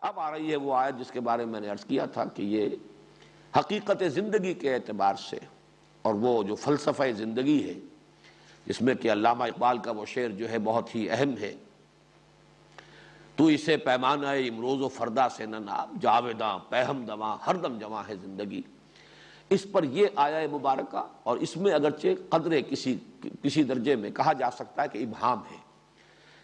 اب آ رہی ہے وہ آیت جس کے بارے میں نے عرض کیا تھا کہ یہ حقیقت زندگی کے اعتبار سے اور وہ جو فلسفہ زندگی ہے جس میں کہ علامہ اقبال کا وہ شعر جو ہے بہت ہی اہم ہے، تو اسے پیمانہ امروز و فردا سے نہ ناب، جاویداں پیہم دواں ہر دم جواں ہے زندگی، اس پر یہ آیہ مبارکہ اور اس میں اگرچہ قدرے کسی درجے میں کہا جا سکتا ہے کہ ابہام ہے،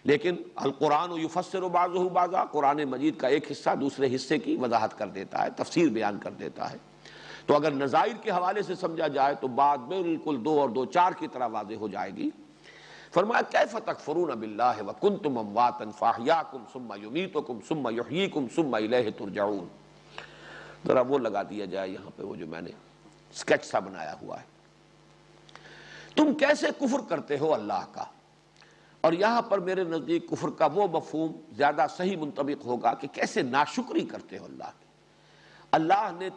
لیکن القرآن یفسر بعضہ بعضا، قرآن مجید کا ایک حصہ دوسرے حصے کی وضاحت کر دیتا ہے، تفسیر بیان کر دیتا ہے۔ تو اگر نظائر کے حوالے سے سمجھا جائے تو بات بالکل 2 اور 2 4 کی طرح واضح ہو جائے گی۔ فرمایا کیف تکفرون باللہ وکنتم امواتا فاحیاکم ثم یمیتکم ثم یحییکم ثم الیہ ترجعون۔ ذرا وہ لگا دیا جائے یہاں پہ وہ جو میں نے اسکیچ سا بنایا ہوا ہے۔ تم کیسے کفر کرتے ہو اللہ کا، اور یہاں پر میرے نزدیک کفر کا وہ مفہوم زیادہ صحیح منطبق ہوگا کہ کیسے ناشکری کرتے ہو اللہ کی۔ اللہ نے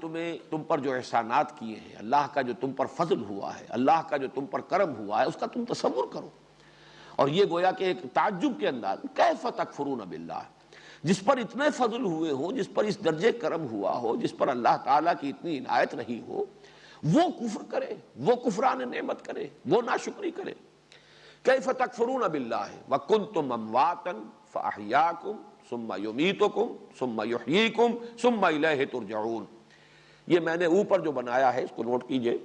تم پر جو احسانات کیے ہیں، اللہ کا جو تم پر فضل ہوا ہے، اللہ کا جو تم پر کرم ہوا ہے، اس کا تم تصور کرو۔ اور یہ گویا کہ ایک تعجب کے انداز، کیف تکفرون باللہ، جس پر اتنے فضل ہوئے ہوں، جس پر اس درجے کرم ہوا ہو، جس پر اللہ تعالیٰ کی اتنی عنایت رہی ہو، وہ کفر کرے، وہ کفران نعمت کرے، وہ ناشکری کرے۔ کیف تکفرون باللہ وکنتم امواتا فاحیاکم ثم یمیتکم ثم یحییکم ثم الیہ ترجعون۔ یہ میں نے اوپر جو بنایا ہے اس کو نوٹ کیجئے،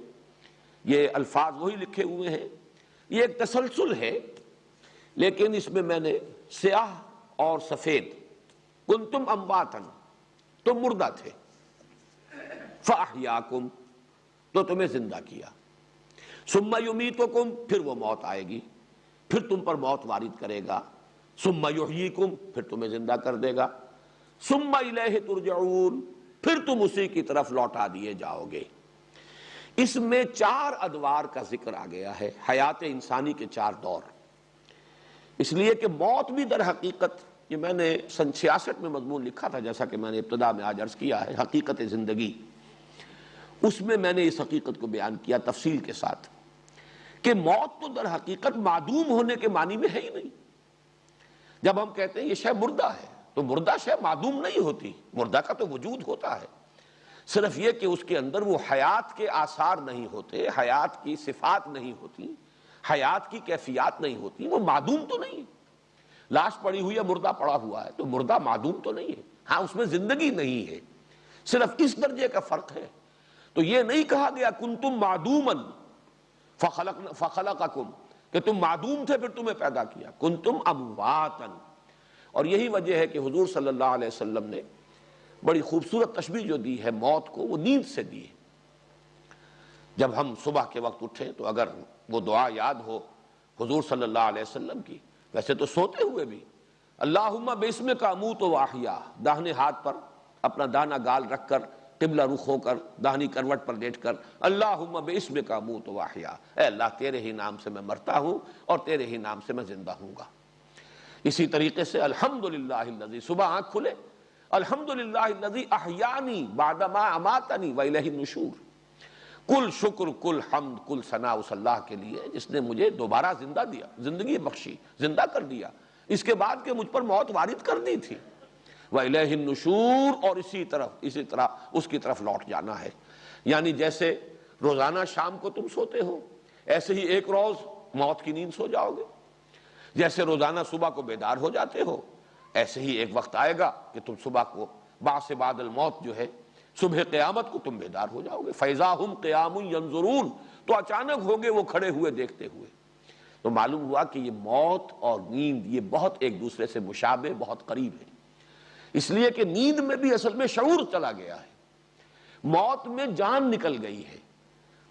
یہ الفاظ وہی لکھے ہوئے ہیں، یہ ایک تسلسل ہے لیکن اس میں میں نے سیاہ اور سفید، کنتم امواتا تم مردہ تھے، فاحیاکم تو تمہیں زندہ کیا، ثم یمیتکم پھر وہ موت آئے گی، پھر تم پر موت وارد کرے گا، ثم یحییکم پھر تمہیں زندہ کر دے گا، ثم الیہ ترجعون پھر تم اسی کی طرف لوٹا دیے جاؤ گے۔ اس میں 4 ادوار کا ذکر آ گیا ہے، حیات انسانی کے 4 دور، اس لیے کہ موت بھی در حقیقت، یہ میں نے سن 66 میں مضمون لکھا تھا جیسا کہ میں نے ابتدا میں آج عرض کیا ہے، حقیقت زندگی، اس میں میں نے اس حقیقت کو بیان کیا تفصیل کے ساتھ کہ موت تو در حقیقت معدوم ہونے کے معنی میں ہے ہی نہیں۔ جب ہم کہتے ہیں یہ شے مردہ ہے تو مردہ شے معدوم نہیں ہوتی، مردہ کا تو وجود ہوتا ہے، صرف یہ کہ اس کے اندر وہ حیات کے آثار نہیں ہوتے، حیات کی صفات نہیں ہوتی، حیات کی کیفیات نہیں ہوتی، وہ معدوم تو نہیں ہے۔ لاش پڑی ہوئی ہے، مردہ پڑا ہوا ہے تو مردہ معدوم تو نہیں ہے، ہاں اس میں زندگی نہیں ہے، صرف اس درجے کا فرق ہے۔ تو یہ نہیں کہا گیا کنتم معدوما فخلقکم کہ تم معدوم تھے پھر تمہیں پیدا کیا، کنتم امواتا۔ اور یہی وجہ ہے کہ حضور صلی اللہ علیہ وسلم نے بڑی خوبصورت تشبیہ جو دی ہے موت کو، وہ نیند سے دی ہے۔ جب ہم صبح کے وقت اٹھیں تو اگر وہ دعا یاد ہو حضور صلی اللہ علیہ وسلم کی، ویسے تو سوتے ہوئے بھی اللہم باسمک اموت و احیا، داہنے ہاتھ پر اپنا دانا گال رکھ کر قبلہ رخ ہو کر داہنی کروٹ پر لیٹ کر اللہم باسمک اموت و احیا، اے اللہ تیرے ہی نام سے میں مرتا ہوں اور تیرے ہی نام سے میں زندہ ہوں گا۔ اسی طریقے سے الحمدللہ الذی، صبح آنکھ کھلے الحمدللہ الذی احیانی بعدما اماتنی والیہ النشور، کل شکر کل حمد کل ثنا اس اللہ کے لیے جس نے مجھے دوبارہ زندہ دیا، زندگی بخشی، زندہ کر دیا، اس کے بعد کہ مجھ پر موت وارد کر دی تھی، وَإِلَيْهِ النُّشُورُ، اور اسی طرح اس کی طرف لوٹ جانا ہے۔ یعنی جیسے روزانہ شام کو تم سوتے ہو، ایسے ہی ایک روز موت کی نیند سو جاؤ گے، جیسے روزانہ صبح کو بیدار ہو جاتے ہو، ایسے ہی ایک وقت آئے گا کہ تم صبح کو بعث بعد الموت جو ہے صبح قیامت کو تم بیدار ہو جاؤ گے، فَإِذَا هُمْ قِيَامٌ يَنظُرُونَ، تو اچانک ہوگے وہ کھڑے ہوئے دیکھتے ہوئے۔ تو معلوم ہوا کہ یہ موت اور نیند یہ بہت ایک دوسرے سے مشابہ، بہت قریب ہے، اس لیے کہ نیند میں بھی اصل میں شعور چلا گیا ہے، موت میں جان نکل گئی ہے۔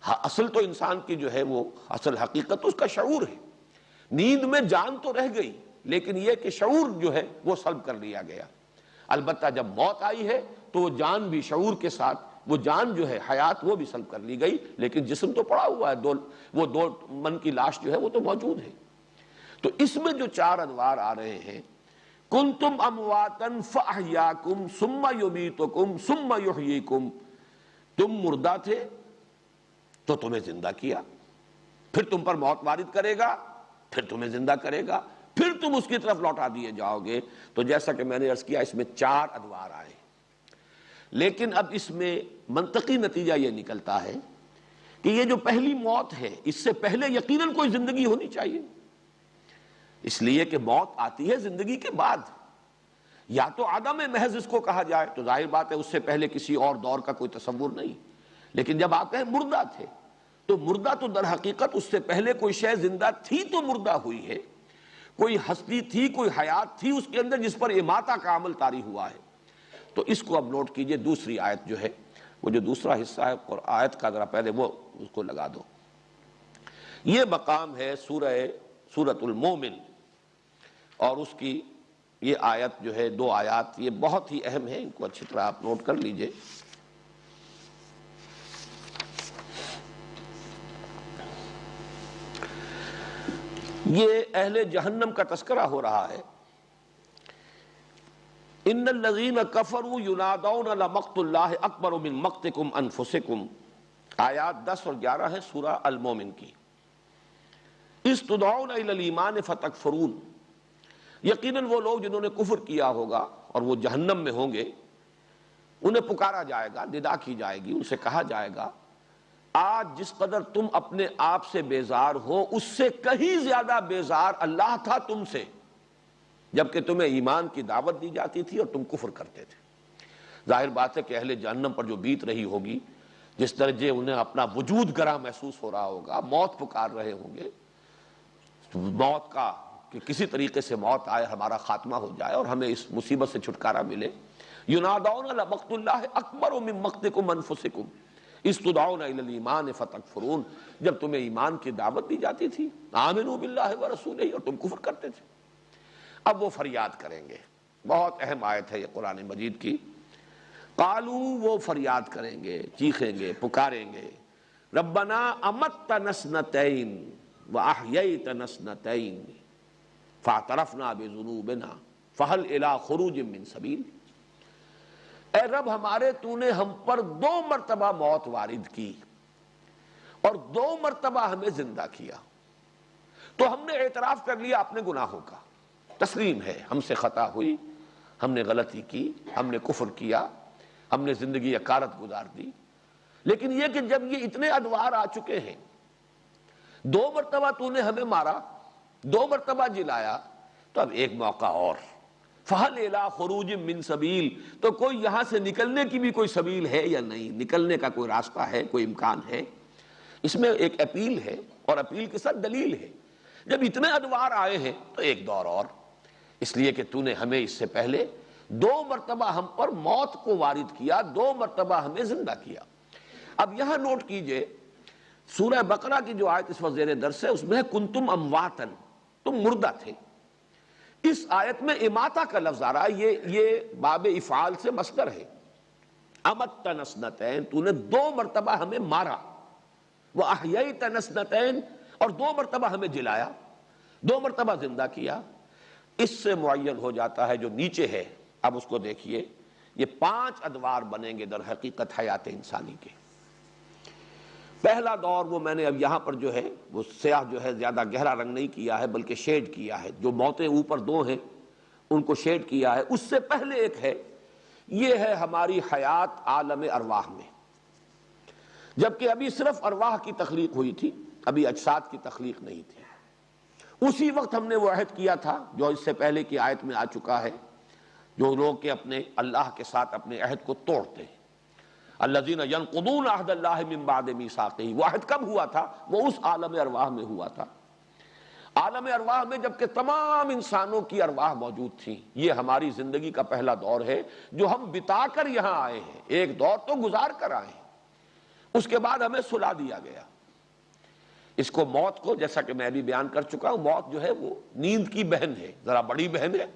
اصل تو انسان کی جو ہے وہ اصل حقیقت اس کا شعور ہے، نیند میں جان تو رہ گئی لیکن یہ کہ شعور جو ہے وہ سلب کر لیا گیا۔ البتہ جب موت آئی ہے تو وہ جان بھی شعور کے ساتھ، وہ جان جو ہے حیات وہ بھی سلب کر لی گئی، لیکن جسم تو پڑا ہوا ہے، وہ 2 من کی لاش جو ہے وہ تو موجود ہے۔ تو اس میں جو 4 انوار آ رہے ہیں، کنتم امواتا فاحیاکم ثم یمیتکم ثم یحییکم، تم مردہ تھے تو تمہیں زندہ کیا، پھر تم پر موت وارد کرے گا، پھر تمہیں زندہ کرے گا، پھر تم اس کی طرف لوٹا دیے جاؤ گے۔ تو جیسا کہ میں نے عرض کیا، اس میں 4 ادوار آئے، لیکن اب اس میں منطقی نتیجہ یہ نکلتا ہے کہ یہ جو پہلی موت ہے، اس سے پہلے یقیناً کوئی زندگی ہونی چاہیے، اس لیے کہ موت آتی ہے زندگی کے بعد۔ یا تو عدم محض اس کو کہا جائے تو ظاہر بات ہے اس سے پہلے کسی اور دور کا کوئی تصور نہیں، لیکن جب آپ کہیں مردہ تھے تو مردہ تو در حقیقت اس سے پہلے کوئی شے زندہ تھی تو مردہ ہوئی ہے، کوئی ہستی تھی، کوئی حیات تھی اس کے اندر جس پر اماتہ کا عمل طاری ہوا ہے۔ تو اس کو اب نوٹ کیجئے، دوسری آیت جو ہے، وہ جو دوسرا حصہ ہے آیت کا، ذرا پہلے وہ اس کو لگا دو۔ یہ مقام ہے سورۃ المومن، اور اس کی یہ آیت جو ہے، 2 آیات یہ بہت ہی اہم ہیں، ان کو اچھی طرح آپ نوٹ کر لیجئے۔ یہ اہل جہنم کا تذکرہ ہو رہا ہے۔ ان الذین کفروا ینادون لمقت اللہ اکبر من مقتکم انفسکم، آیات 10 اور 11 ہیں سورہ المومن کی۔ اذ تدعون الی الایمان فتکفرون، یقیناً وہ لوگ جنہوں نے کفر کیا ہوگا اور وہ جہنم میں ہوں گے، انہیں پکارا جائے گا، ندا کی جائے گی، ان سے کہا جائے گا آج جس قدر تم اپنے آپ سے بیزار ہو اس سے کہیں زیادہ بیزار اللہ تھا تم سے، جبکہ تمہیں ایمان کی دعوت دی جاتی تھی اور تم کفر کرتے تھے۔ ظاہر بات ہے کہ اہل جہنم پر جو بیت رہی ہوگی، جس درجے انہیں اپنا وجود گراں محسوس ہو رہا ہوگا، موت پکار رہے ہوں گے، موت کا کہ کسی طریقے سے موت آئے، ہمارا خاتمہ ہو جائے اور ہمیں اس مصیبت سے چھٹکارا ملے۔ ینادون لمقت اللہ اکبر من مقتکم انفسکم اذ تدعون الی الایمان فتکفرون، جب تمہیں ایمان کی دعوت دی جاتی تھی، آمنوا باللہ ورسولہ، اور تم کفر کرتے تھے۔ اب وہ فریاد کریں گے، بہت اہم آیت ہے یہ قرآن مجید کی۔ قالوا، وہ فریاد کریں گے، چیخیں گے، پکاریں گے، ربنا امتنا اثنتین واحییتنا اثنتین فاعترفنا بذنوبنا فہل الی خروج من سبیل، اے رب ہمارے تو نے ہم پر 2 مرتبہ موت وارد کی اور 2 مرتبہ ہمیں زندہ کیا، تو ہم نے اعتراف کر لیا اپنے گناہوں کا، تسلیم ہے ہم سے خطا ہوئی، ہم نے غلطی کی، ہم نے کفر کیا، ہم نے زندگی اکارت گزار دی۔ لیکن یہ کہ جب یہ اتنے ادوار آ چکے ہیں، 2 مرتبہ تو نے ہمیں مارا، 2 مرتبہ جلایا، تو اب ایک موقع اور، فہل الی خروج من سبیل، تو کوئی یہاں سے نکلنے کی بھی کوئی سبیل ہے یا نہیں، نکلنے کا کوئی راستہ ہے، کوئی امکان ہے؟ اس میں ایک اپیل ہے، اور اپیل کے ساتھ دلیل ہے۔ جب اتنے ادوار آئے ہیں تو ایک دور اور، اس لیے کہ تو نے ہمیں اس سے پہلے 2 مرتبہ ہم پر موت کو وارد کیا، 2 مرتبہ ہمیں زندہ کیا۔ اب یہاں نوٹ کیجئے، سورہ بقرہ کی جو آیت اس وقت زیر درس ہے، اس میں ہے کنتم امواتن، تم مردہ تھے۔ اس آیت میں اماتہ کا لفظ آ رہا ہے، یہ باب افعال سے مصدر ہے۔ امتنا اثنتین، تو نے 2 مرتبہ ہمیں مارا، واحییتنا اثنتین، اور 2 مرتبہ ہمیں جلایا، 2 مرتبہ زندہ کیا۔ اس سے معین ہو جاتا ہے جو نیچے ہے، اب اس کو دیکھیے، یہ 5 ادوار بنیں گے در حقیقت حیات انسانی کے۔ پہلا دور وہ میں نے اب یہاں پر جو ہے وہ سیاہ جو ہے زیادہ گہرا رنگ نہیں کیا ہے بلکہ شیڈ کیا ہے، جو موتیں اوپر 2 ہیں ان کو شیڈ کیا ہے۔ اس سے پہلے ایک ہے، یہ ہے ہماری حیات عالم ارواح میں، جبکہ ابھی صرف ارواح کی تخلیق ہوئی تھی، ابھی اجساد کی تخلیق نہیں تھی۔ اسی وقت ہم نے وہ عہد کیا تھا جو اس سے پہلے کی آیت میں آ چکا ہے، جو لوگ کہ اپنے اللہ کے ساتھ اپنے عہد کو توڑتے ہیں، الذین ینقضون عہد اللہ من بعد میثاقہ۔ وہ عہد کب ہوا تھا؟ وہ اس عالم ارواح میں ہوا تھا، عالم ارواح میں جبکہ تمام انسانوں کی ارواح موجود تھیں۔ یہ ہماری زندگی کا پہلا دور ہے جو ہم بتا کر یہاں آئے ہیں، ایک دور تو گزار کر آئے ہیں، اس کے بعد ہمیں سلا دیا گیا۔ اس کو موت کو، جیسا کہ میں بھی بیان کر چکا ہوں، موت جو ہے وہ نیند کی بہن ہے، ذرا بڑی بہن ہے۔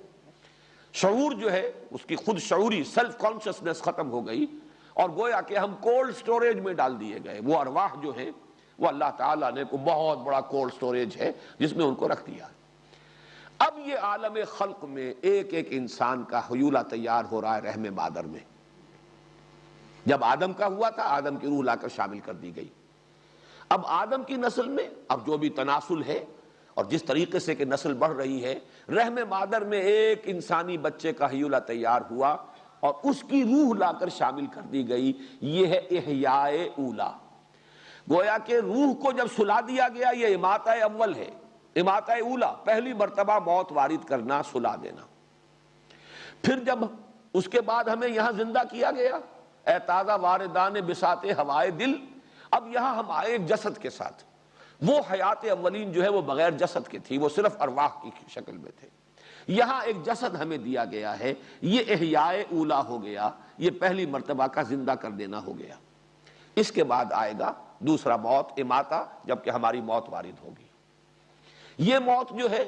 شعور جو ہے اس کی خود شعوری سیلف کانشسنس ختم ہو گئی، اور گویا کہ ہم کولڈ سٹوریج میں ڈال دیے گئے۔ وہ ارواح جو ہے وہ اللہ تعالیٰ نے کو بہت بڑا کولڈ سٹوریج ہے جس میں ان کو رکھ دیا۔ اب یہ عالم خلق میں ایک ایک انسان کا حیولہ تیار ہو رہا ہے رحم مادر میں۔ جب آدم کا ہوا تھا، آدم کی روح لا کر شامل کر دی گئی۔ اب آدم کی نسل میں اب جو بھی تناسل ہے، اور جس طریقے سے کہ نسل بڑھ رہی ہے، رحم مادر میں ایک انسانی بچے کا حیولہ تیار ہوا اور اس کی روح لا کر شامل کر دی گئی، یہ ہے احیاء اولا۔ گویا کہ روح کو جب سلا دیا گیا، یہ اماتہ اول ہے، اماتہ اولا، پہلی مرتبہ موت وارد کرنا، سلا دینا۔ پھر جب اس کے بعد ہمیں یہاں زندہ کیا گیا، اے تازہ واردان بساط ہوائے دل، اب یہاں ہم آئے ایک جسد کے ساتھ۔ وہ حیات اولین جو ہے وہ بغیر جسد کے تھی، وہ صرف ارواح کی شکل میں تھے۔ یہاں ایک جسد ہمیں دیا گیا ہے، یہ احیاء اولا ہو گیا، یہ پہلی مرتبہ کا زندہ کر دینا ہو گیا۔ اس کے بعد آئے گا دوسرا موت، اماتہ، جبکہ ہماری موت وارد ہوگی۔ یہ موت جو ہے،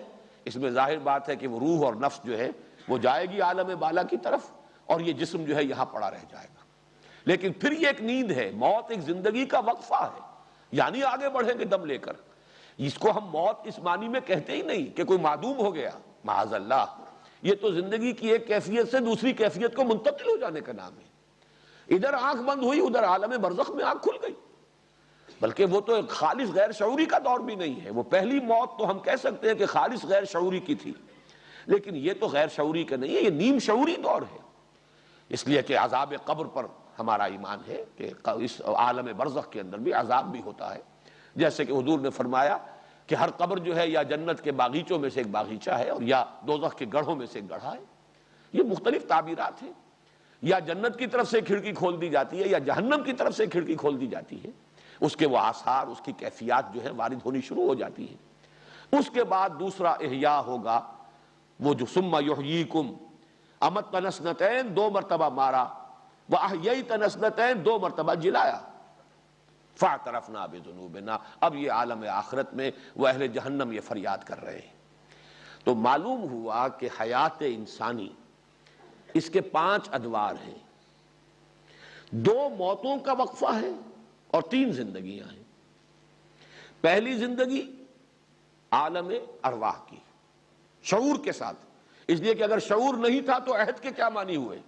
اس میں ظاہر بات ہے کہ وہ روح اور نفس جو ہے وہ جائے گی عالم بالا کی طرف، اور یہ جسم جو ہے یہاں پڑا رہ جائے گا۔ لیکن پھر یہ ایک نیند ہے، موت ایک زندگی کا وقفہ ہے، یعنی آگے بڑھیں گے دم لے کر۔ اس کو ہم موت اس معنی میں کہتے ہی نہیں کہ کوئی معدوم ہو گیا، معاذ اللہ، یہ تو زندگی کی ایک کیفیت سے دوسری کیفیت کو منتقل ہو جانے کا نام ہے۔ ادھر آنکھ بند ہوئی، ادھر عالم برزخ میں آنکھ کھل گئی۔ بلکہ وہ تو ایک خالص غیر شعوری کا دور بھی نہیں ہے، وہ پہلی موت تو ہم کہہ سکتے ہیں کہ خالص غیر شعوری کی تھی، لیکن یہ تو غیر شعوری کا نہیں ہے، یہ نیم شعوری دور ہے۔ اس لیے کہ عذاب قبر پر ہمارا ایمان ہے کہ اس عالم برزخ کے اندر بھی عذاب بھی ہوتا ہے، جیسے کہ حضور نے فرمایا کہ ہر قبر جو ہے یا جنت کے باغیچوں میں سے ایک باغیچہ ہے اور یا دوزخ کے گڑھوں میں سے ایک گڑھا ہے۔ یہ مختلف تعبیرات ہیں، یا جنت کی طرف سے کھڑکی کھول دی جاتی ہے یا جہنم کی طرف سے کھڑکی کھول دی جاتی ہے، اس کے وہ آثار، اس کی کیفیات جو ہے وارد ہونی شروع ہو جاتی ہے۔ اس کے بعد دوسرا احیاء ہوگا، وہ جو ثم یحییکم، امت نسنتین، دو مرتبہ مارا، وَأَحْيَيْتَ نَسْنَتَيْن، دو مرتبہ جلایا، فَاعْتَرَفْنَا بِذُنُوبِنَا، اب یہ عالم آخرت میں وہ اہل جہنم یہ فریاد کر رہے ہیں۔ تو معلوم ہوا کہ حیات انسانی اس کے 5 ادوار ہیں، 2 موتوں کا وقفہ ہے اور 3 زندگیاں ہیں۔ پہلی زندگی عالم ارواح کی، شعور کے ساتھ، اس لیے کہ اگر شعور نہیں تھا تو عہد کے کیا معنی ہوئے؟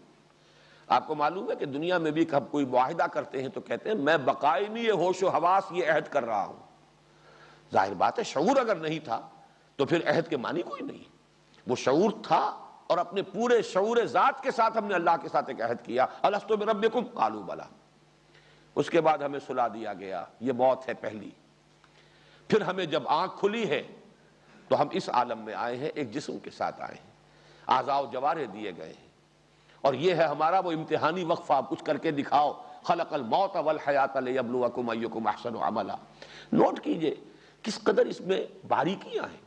آپ کو معلوم ہے کہ دنیا میں بھی ہم کوئی معاہدہ کرتے ہیں تو کہتے ہیں میں بقائمی ہوش و حواس یہ عہد کر رہا ہوں۔ ظاہر بات ہے شعور اگر نہیں تھا تو پھر عہد کے معنی کوئی نہیں۔ وہ شعور تھا اور اپنے پورے شعور ذات کے ساتھ ہم نے اللہ کے ساتھ ایک عہد کیا، الست بربکم قالوا بلی۔ اس کے بعد ہمیں سلا دیا گیا، یہ موت ہے پہلی۔ پھر ہمیں جب آنکھ کھلی ہے تو ہم اس عالم میں آئے ہیں، ایک جسم کے ساتھ آئے ہیں، اعضاء و جوارح دیے گئے ہیں، اور یہ ہے ہمارا وہ امتحانی وقفہ، آپ کچھ کر کے دکھاؤ، خلق الموت والحیات لیبلوکم ایکم احسن عملا۔ نوٹ کیجئے کس قدر اس میں باریکیاں ہیں۔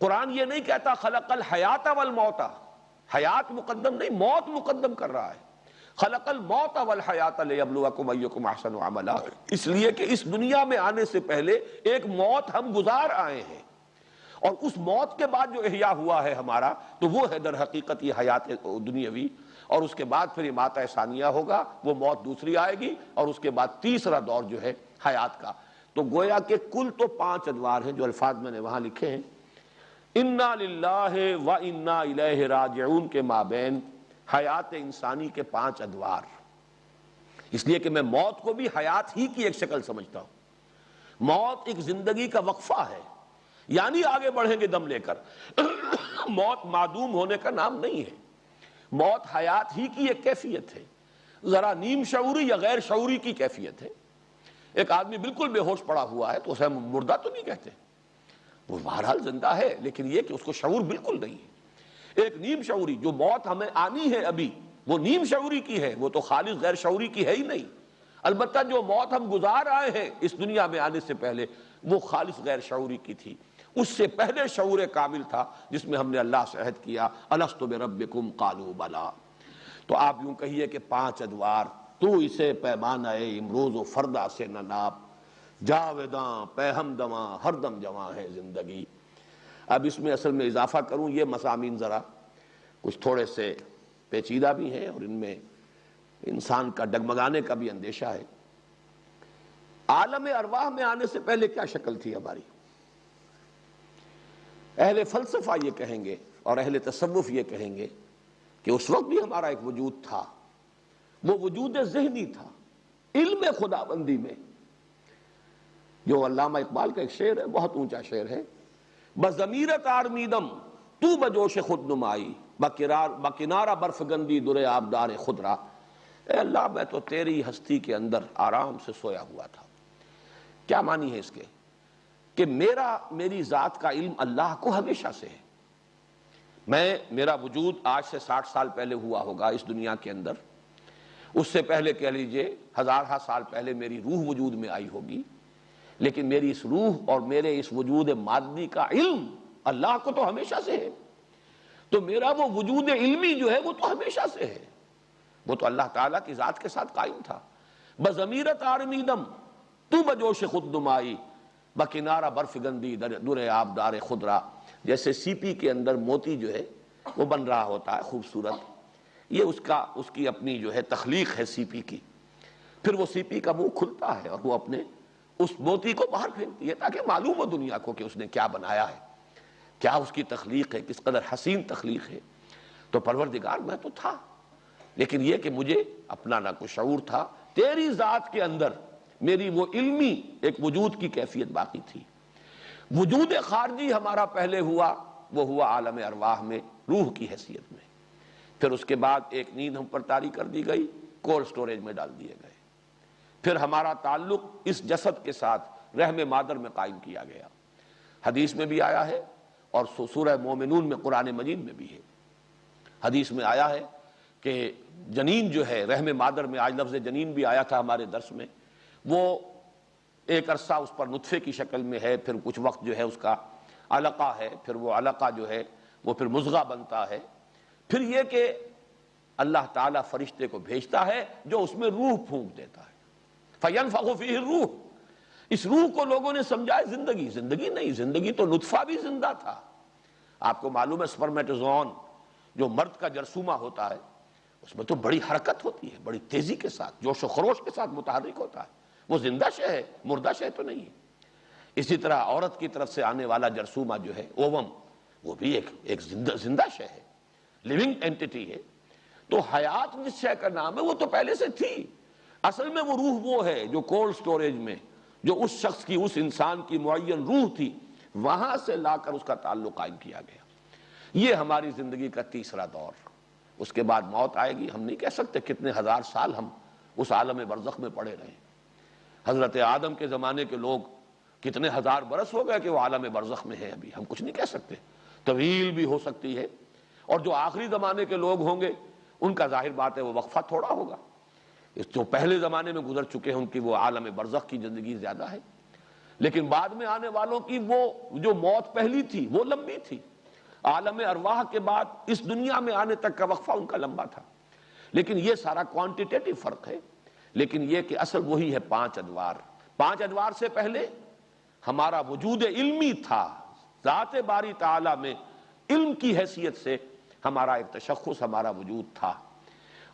قرآن یہ نہیں کہتا خلق الحیات والموت، حیات مقدم نہیں، موت مقدم کر رہا ہے۔ خلق الموت والحیات لیبلوکم ایکم احسن عملا، اس لیے کہ اس دنیا میں آنے سے پہلے ایک موت ہم گزار آئے ہیں، اور اس موت کے بعد جو احیاء ہوا ہے ہمارا تو وہ ہے در حقیقت یہ حیات دنیاوی، اور اس کے بعد پھر اماتہ ثانیہ ہوگا، وہ موت دوسری آئے گی، اور اس کے بعد تیسرا دور جو ہے حیات کا۔ تو گویا کہ کل تو 5 ادوار ہیں جو الفاظ میں نے وہاں لکھے ہیں، انا للہ و انا الیہ راجعون کے مابین حیات انسانی کے 5 ادوار۔ اس لیے کہ میں موت کو بھی حیات ہی کی ایک شکل سمجھتا ہوں۔ موت ایک زندگی کا وقفہ ہے، یعنی آگے بڑھیں گے دم لے کر۔ موت معدوم ہونے کا نام نہیں ہے، موت حیات ہی کی ایک کیفیت ہے، ذرا نیم شعوری یا غیر شعوری کی کیفیت ہے۔ ایک آدمی بالکل بے ہوش پڑا ہوا ہے تو اسے ہم مردہ تو نہیں کہتے، وہ بہرحال زندہ ہے، لیکن یہ کہ اس کو شعور بالکل نہیں ہے۔ ایک نیم شعوری جو موت ہمیں آنی ہے ابھی، وہ نیم شعوری کی ہے، وہ تو خالص غیر شعوری کی ہے ہی نہیں۔ البتہ جو موت ہم گزار آئے ہیں اس دنیا میں آنے سے پہلے، وہ خالص غیر شعوری کی تھی۔ اس سے پہلے شعور کامل تھا جس میں ہم نے اللہ سے عہد کیا، الست بربکم قالوا بلی۔ تو آپ یوں کہیے کہ 5 ادوار، تو اسے پیمانہ امروز و فردا سے نہ ناپ، جاوداں پہ ہم دواں ہر دم جواں ہے زندگی۔ اب اس میں اصل میں اضافہ کروں، یہ مضامین ذرا کچھ تھوڑے سے پیچیدہ بھی ہیں اور ان میں انسان کا ڈگمگانے کا بھی اندیشہ ہے۔ عالم ارواح میں آنے سے پہلے کیا شکل تھی ہماری؟ اہل فلسفہ یہ کہیں گے اور اہل تصوف یہ کہیں گے کہ اس وقت بھی ہمارا ایک وجود تھا، وہ وجود ذہنی تھا، علم خداوندی میں۔ جو علامہ اقبال کا ایک شعر ہے، بہت اونچا شعر ہے، بضمیرت آرمیدم تو بجوش خود نمائی، بکنارہ برف گندی در آبدار خدرا۔ اے اللہ میں تو تیری ہستی کے اندر آرام سے سویا ہوا تھا۔ کیا معنی ہے اس کے؟ کہ میری ذات کا علم اللہ کو ہمیشہ سے ہے۔ میرا وجود آج سے 60 سال پہلے ہوا ہوگا اس دنیا کے اندر، اس سے پہلے کہہ لیجئے ہزارہ سال پہلے میری روح وجود میں آئی ہوگی، لیکن میری اس روح اور میرے اس وجود مادی کا علم اللہ کو تو ہمیشہ سے ہے۔ تو میرا وہ وجود علمی جو ہے وہ تو ہمیشہ سے ہے، وہ تو اللہ تعالیٰ کی ذات کے ساتھ قائم تھا۔ بضمیرت آرمیدم تو بجوش خود نمائی، بکنارہ برف گندی در آبدار خدرا۔ جیسے سی پی کے اندر موتی جو ہے وہ بن رہا ہوتا ہے خوبصورت، یہ اس کی اپنی جو ہے تخلیق ہے سی پی کی، پھر وہ سی پی کا منہ کھلتا ہے اور وہ اپنے اس موتی کو باہر پھینکتی ہے تاکہ معلوم ہو دنیا کو کہ اس نے کیا بنایا ہے، کیا اس کی تخلیق ہے، کس قدر حسین تخلیق ہے۔ تو پروردگار میں تو تھا، لیکن یہ کہ مجھے اپنا نہ کوئی شعور تھا، تیری ذات کے اندر میری وہ علمی ایک وجود کی کیفیت باقی تھی۔ وجود خارجی ہمارا پہلے ہوا، وہ ہوا عالم ارواح میں روح کی حیثیت میں، پھر اس کے بعد ایک نیند ہم پر طاری کر دی گئی، کولڈ سٹوریج میں ڈال دیے گئے، پھر ہمارا تعلق اس جسد کے ساتھ رحم مادر میں قائم کیا گیا۔ حدیث میں بھی آیا ہے اور سورہ مومنون میں قرآن مجید میں بھی ہے۔ حدیث میں آیا ہے کہ جنین جو ہے رحم مادر میں، آج لفظ جنین بھی آیا تھا ہمارے درس میں، وہ ایک عرصہ اس پر نطفے کی شکل میں ہے، پھر کچھ وقت جو ہے اس کا علقہ ہے، پھر وہ علقہ جو ہے وہ پھر مضغہ بنتا ہے، پھر یہ کہ اللہ تعالیٰ فرشتے کو بھیجتا ہے جو اس میں روح پھونک دیتا ہے، فَيَنْفَخُ فِيهِ الرُّوحُ۔ اس روح کو لوگوں نے سمجھا ہے زندگی، زندگی نہیں، زندگی تو نطفہ بھی زندہ تھا۔ آپ کو معلوم ہے سپرمیٹوزوان جو مرد کا جرثومہ ہوتا ہے اس میں تو بڑی حرکت ہوتی ہے، بڑی تیزی کے ساتھ، جوش و خروش کے ساتھ متحرک ہوتا ہے، وہ زندہ شے ہے، مردہ شے تو نہیں ہے۔ اسی طرح عورت کی طرف سے آنے والا جرثومہ جو ہے اووم، وہ بھی ایک زندہ شے ہے، لیونگ اینٹیٹی ہے۔ تو حیات جس شے کا نام ہے وہ تو پہلے سے تھی، اصل میں وہ روح وہ ہے جو کولڈ سٹوریج میں، جو اس شخص کی، اس انسان کی معین روح تھی، وہاں سے لا کر اس کا تعلق قائم کیا گیا۔ یہ ہماری زندگی کا تیسرا دور۔ اس کے بعد موت آئے گی، ہم نہیں کہہ سکتے کتنے ہزار سال ہم اس عالم برزخ میں پڑے رہے۔ حضرت آدم کے زمانے کے لوگ کتنے ہزار برس ہو گئے کہ وہ عالم برزخ میں ہیں، ابھی ہم کچھ نہیں کہہ سکتے، طویل بھی ہو سکتی ہے، اور جو آخری زمانے کے لوگ ہوں گے ان کا ظاہر بات ہے وہ وقفہ تھوڑا ہوگا، جو پہلے زمانے میں گزر چکے ہیں ان کی وہ عالم برزخ کی زندگی زیادہ ہے، لیکن بعد میں آنے والوں کی وہ جو موت پہلی تھی وہ لمبی تھی، عالم ارواح کے بعد اس دنیا میں آنے تک کا وقفہ ان کا لمبا تھا۔ لیکن یہ سارا کوانٹیٹیٹو فرق ہے، لیکن یہ کہ اصل وہی ہے 5 ادوار۔ 5 ادوار سے پہلے ہمارا وجود علمی تھا، ذات باری تعالی میں علم کی حیثیت سے ہمارا ایک تشخص، ہمارا وجود تھا،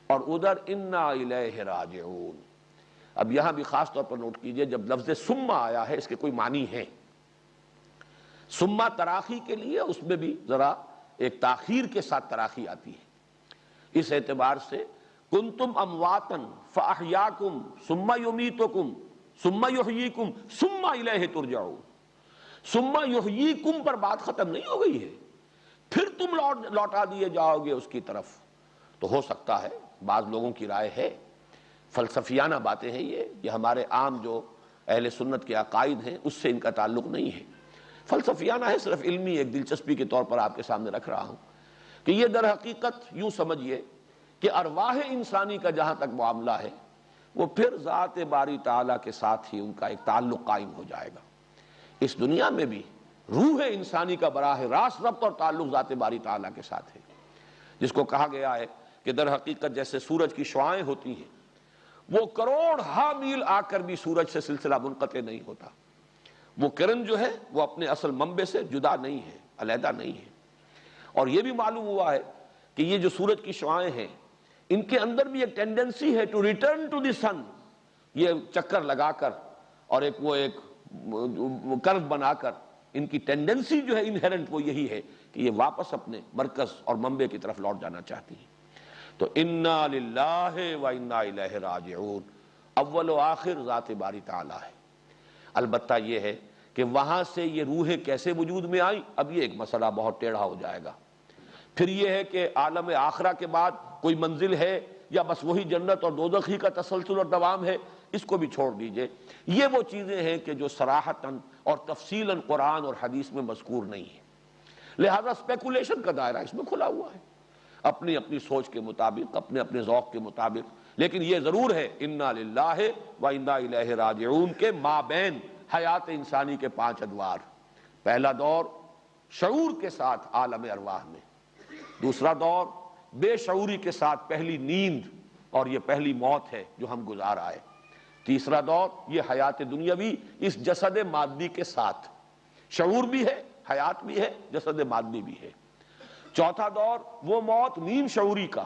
اور ادھر انا الیہ راجعون۔ اب یہاں بھی خاص طور پر نوٹ کیجئے، جب لفظ ثم آیا ہے اس کے کوئی معنی ہے، ثم تراخی کے لیے اس میں بھی ذرا ایک تاخیر کے ساتھ تراخی آتی ہے، اس اعتبار سے کنتم امواتا فاحیاکم ثم یمیتکم ثم یحییکم ثم الیہ ترجعون۔ ثم یحییکم پر بات ختم نہیں ہو گئی ہے، پھر تم لوٹا دیے جاؤ گے اس کی طرف۔ تو ہو سکتا ہے، بعض لوگوں کی رائے ہے، فلسفیانہ باتیں ہیں یہ ہمارے عام جو اہل سنت کے عقائد ہیں اس سے ان کا تعلق نہیں ہے، فلسفیانہ ہے، صرف علمی ایک دلچسپی کے طور پر آپ کے سامنے رکھ رہا ہوں کہ یہ در حقیقت یوں سمجھیے کہ ارواح انسانی کا جہاں تک معاملہ ہے وہ پھر ذات باری تعالیٰ کے ساتھ ہی ان کا ایک تعلق قائم ہو جائے گا۔ اس دنیا میں بھی روح انسانی کا براہ راست ربط اور تعلق ذات باری تعالیٰ کے ساتھ ہے، جس کو کہا گیا ہے کہ در حقیقت جیسے سورج کی شعاعیں ہوتی ہیں وہ کروڑ ہا میل آ کر بھی سورج سے سلسلہ منقطع نہیں ہوتا، وہ کرن جو ہے وہ اپنے اصل منبع سے جدا نہیں ہے، علیحدہ نہیں ہے۔ اور یہ بھی معلوم ہوا ہے کہ یہ جو سورج کی شعاعیں ہیں ان کے اندر بھی ایک ٹینڈنسی ہے ٹو ریٹرن ٹو دی سن، یہ چکر لگا کر اور ایک کرو بنا کر ان کی ٹینڈنسی جو ہے انہیرنٹ وہ یہی ہے کہ یہ واپس اپنے مرکز اور منبع کی طرف لوٹ جانا چاہتی ہیں۔ تو انا للہ و انا الیہ راجعون، اول و آخر ذات باری تعالیٰ ہے۔ البتہ یہ ہے کہ وہاں سے یہ روحیں کیسے وجود میں آئیں، اب یہ ایک مسئلہ بہت ٹیڑھا ہو جائے گا۔ پھر یہ ہے کہ عالم آخرہ کے بعد کوئی منزل ہے یا بس وہی جنت اور دوزخ ہی کا تسلسل اور دوام ہے، اس کو بھی چھوڑ دیجئے۔ یہ وہ چیزیں ہیں کہ جو صراحتاً اور تفصیلاً قرآن اور حدیث میں مذکور نہیں ہیں، لہذا اسپیکولیشن کا دائرہ اس میں کھلا ہوا ہے، اپنی اپنی سوچ کے مطابق، اپنے اپنے ذوق کے مطابق۔ لیکن یہ ضرور ہے انا للہ و انا الیہ راجعون کے مابین حیات انسانی کے 5 ادوار۔ پہلا دور شعور کے ساتھ عالم ارواح میں، دوسرا دور بے شعوری کے ساتھ پہلی نیند اور یہ پہلی موت ہے جو ہم گزار آئے، تیسرا دور یہ حیات دنیاوی اس جسد مادی کے ساتھ، شعور بھی ہے، حیات بھی ہے، جسد مادی بھی ہے، چوتھا دور وہ موت نیم شعوری کا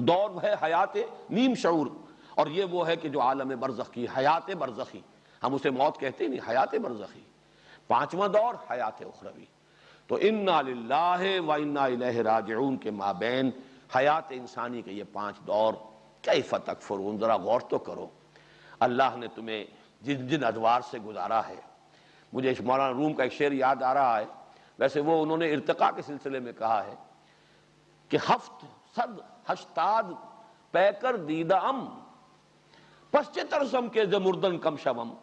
دور ہے، حیات نیم شعور، اور یہ وہ ہے کہ جو عالم برزخ کی حیات برزخی، ہم اسے موت کہتے نہیں، حیات برزخی، پانچواں دور حیات اخروی۔ تو انا للہ و انا الیہ راجعون کے مابین حیات انسانی کے یہ 5 دور، کیف تکفرون، ذرا غور تو کرو، اللہ نے تمہیں جن جن ادوار سے گزارا ہے۔ مجھے اس مولانا روم کا ایک شعر یاد آ رہا ہے، ویسے وہ انہوں نے ارتقاء کے سلسلے میں کہا ہے کہ 780 پے کر دیدہ ام پس چہ ترسم کے ز مردن کم شوم۔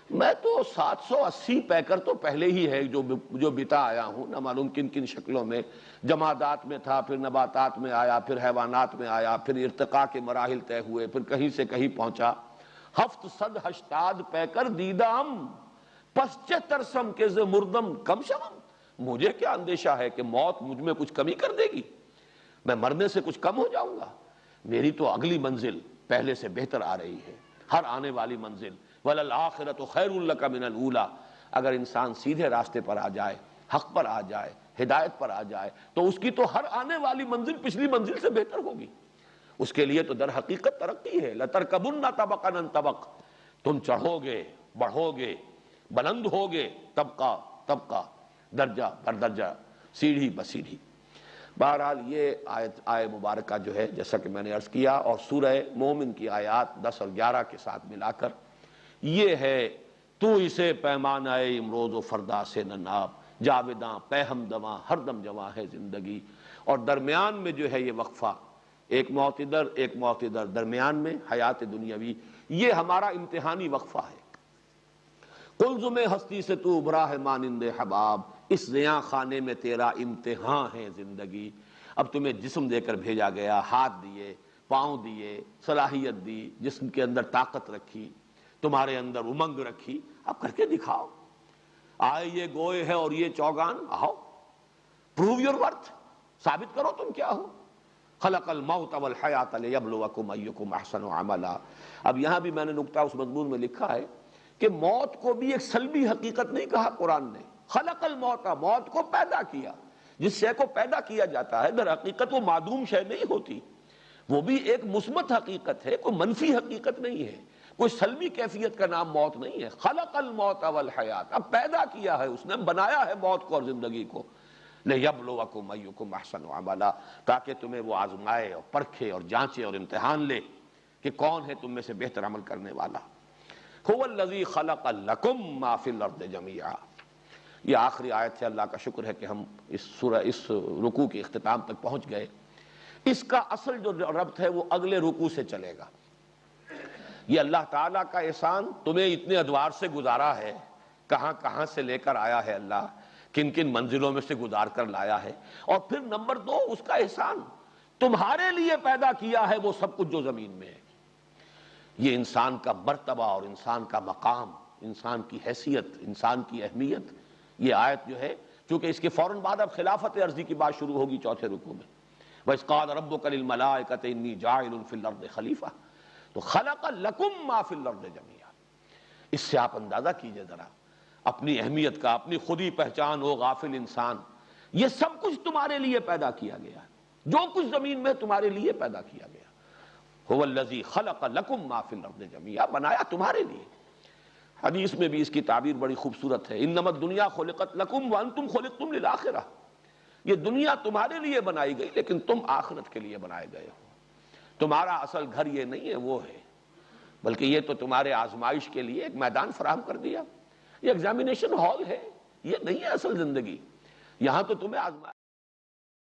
میں تو 780 پے کر تو پہلے ہی ہے جو بتا آیا ہوں، نہ معلوم کن کن شکلوں میں، جمادات میں تھا، پھر نباتات میں آیا، پھر حیوانات میں آیا، پھر ارتقاء کے مراحل طے ہوئے، پھر کہیں سے کہیں پہنچا۔ 780 پے کر دیدہ ام پس چہ ترسم کے ز مردم کم شوم۔ مجھے کیا اندیشہ ہے کہ موت مجھ میں کچھ کمی کر دے گی، میں مرنے سے کچھ کم ہو جاؤں گا؟ میری تو اگلی منزل پہلے سے بہتر آ رہی ہے، ہر آنے والی منزل۔ وَلَلْآخِرَةُ خَيْرٌ لَكَ مِنَ الْأُولَىٰ، اگر انسان سیدھے راستے پر آ جائے، حق پر آ جائے، ہدایت پر آ جائے، تو اس کی تو ہر آنے والی منزل پچھلی منزل سے بہتر ہوگی۔ اس کے لیے تو در حقیقت ترقی ہے، لَتَرْكَبُنَّ طَبَقًا عَن طَبَقٍ، تم چڑھو گے، بڑھو گے، بلند ہوگے، طبقہ طبقہ، درجہ بر درجہ، سیڑھی بسیڑھی۔ بہرحال یہ آیت مبارکہ جو ہے جیسا کہ میں نے عرض کیا، اور سورہ مومن کی آیات 10 اور 11 کے ساتھ ملا کر یہ ہے، تو اسے پیمانہ امروز و فردا سے نہ ناپ، جاویداں پہ ہم دواں ہر دم جواں ہے زندگی۔ اور درمیان میں جو ہے یہ وقفہ، ایک موت ادھر ایک موت ادھر، درمیان میں حیات دنیاوی، یہ ہمارا امتحانی وقفہ ہے۔ قلزم ہستی سے تو ابھرا ہے مانند حباب، اس زیاں خانے میں تیرا امتحان ہے زندگی۔ اب تمہیں جسم دے کر بھیجا گیا، ہاتھ دیے، پاؤں دیے، صلاحیت دی، جسم کے اندر طاقت رکھی، تمہارے اندر امنگ رکھی، اب کر کے دکھاؤ۔ آئے یہ گوئے ہے اور یہ چوگان، آؤ پروو یور ورتھ، ثابت کرو تم کیا ہو۔ خلق الموت والحیات لیبلوکم ایکم احسن عملا۔ اب یہاں بھی میں نے نکتہ اس مضمون میں لکھا ہے کہ موت کو بھی ایک سلبی حقیقت نہیں کہا قرآن نے، خلق الموت، موت کو پیدا کیا۔ جس شے کو پیدا کیا جاتا ہے در حقیقت وہ معدوم شے نہیں ہوتی، وہ بھی ایک مثبت حقیقت ہے، کوئی منفی حقیقت نہیں ہے، کوئی سلبی کیفیت کا نام موت نہیں ہے۔ خلق الموت والحیات، اب پیدا کیا ہے اس نے، بنایا ہے موت کو اور زندگی کو، لیبلوکم ایکم احسن عملا، تاکہ تمہیں وہ آزمائے اور پرکھے اور جانچے اور امتحان لے کہ کون ہے تم میں سے بہتر عمل کرنے والا۔ هو الذی خلق لکم ما فی الارض جمیعا۔ یہ آخری آیت ہے، اللہ کا شکر ہے کہ ہم اس رکوع کے اختتام تک پہنچ گئے۔ اس کا اصل جو ربط ہے وہ اگلے رکوع سے چلے گا۔ یہ اللہ تعالیٰ کا احسان، تمہیں اتنے ادوار سے گزارا ہے، کہاں کہاں سے لے کر آیا ہے اللہ، کن کن منزلوں میں سے گزار کر لایا ہے۔ اور پھر نمبر 2 اس کا احسان، تمہارے لیے پیدا کیا ہے وہ سب کچھ جو زمین میں ہے۔ یہ انسان کا مرتبہ اور انسان کا مقام، انسان کی حیثیت، انسان کی اہمیت، یہ آیت جو ہے، چونکہ اس کے فوراً بعد اب خلافت عرضی کی بات شروع ہوگی چوتھے رکوع میں، وَإِذْ قَالَ رَبُّكَ لِلْمَلَائِكَةِ إِنِّي جَاعِلٌ فِي الْأَرْضِ خَلِيفَةً، تو خلق لکم ما فی الارض جمیعا۔ اس سے آپ اندازہ کیجئے ذرا اپنی اہمیت کا، اپنی خودی پہچان ہو غافل انسان، یہ سب کچھ تمہارے لیے پیدا کیا گیا ہے، جو کچھ زمین میں تمہارے لیے پیدا کیا گیا۔ هو الذی خلق لکم ما فی الارض جمیعا، بنایا تمہارے لیے۔ حدیث میں بھی اس کی تعبیر بڑی خوبصورت ہے، انما الدنیا خلقت لکم وانتم خلقتم للآخرہ، یہ دنیا تمہارے لیے بنائی گئی لیکن تم آخرت کے لیے بنائے گئے ہو۔ تمہارا اصل گھر یہ نہیں ہے، وہ ہے، بلکہ یہ تو تمہارے آزمائش کے لیے ایک میدان فراہم کر دیا۔ یہ ایگزامینیشن ہال ہے، یہ نہیں ہے اصل زندگی. یہاں تو تمہیں آزمایا